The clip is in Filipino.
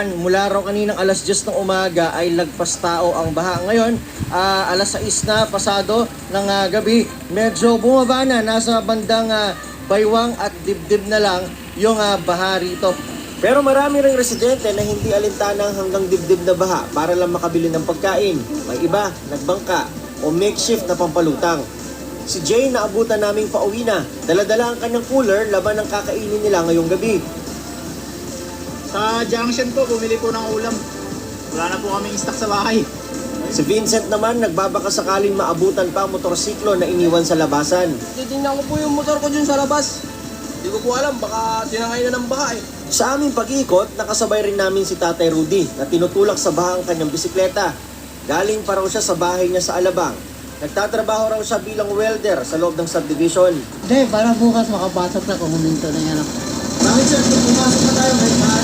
Mula raw kaninang alas 10 ng umaga ay lagpas tao ang baha. Ngayon, alas 6 na pasado ng gabi, medyo bumaba na. Nasa bandang baywang at dibdib na lang yung baha rito. Pero marami ring residente na hindi alintanang hanggang dibdib na baha para lang makabili ng pagkain. May iba, nagbangka o makeshift na pampalutang. Si Jay naabutan naming pauwi na. Dala-dala ang kanyang cooler laban ng kakainin nila ngayong gabi. Sa junction po, bumili po ng ulam. Wala na po kaming stock sa bahay. Si Vincent naman nagbabaka sakaling maabutan pa ang motorsiklo na iniwan sa labasan. Titingnan ko po yung motor ko dun sa labas. Hindi ko po alam, baka tinangay na ng baha eh. Sa aming pag-ikot, nakasabay rin namin si Tatay Rudy na tinutulak sa baha ang kanyang bisikleta. Galing pa raw siya sa bahay niya sa Alabang. Nagtatrabaho raw siya bilang welder sa loob ng subdivision. Hindi, para bukas makapasok na kung huminto na yan ako. Bakit sir, kung pumasok na tayo, may baha.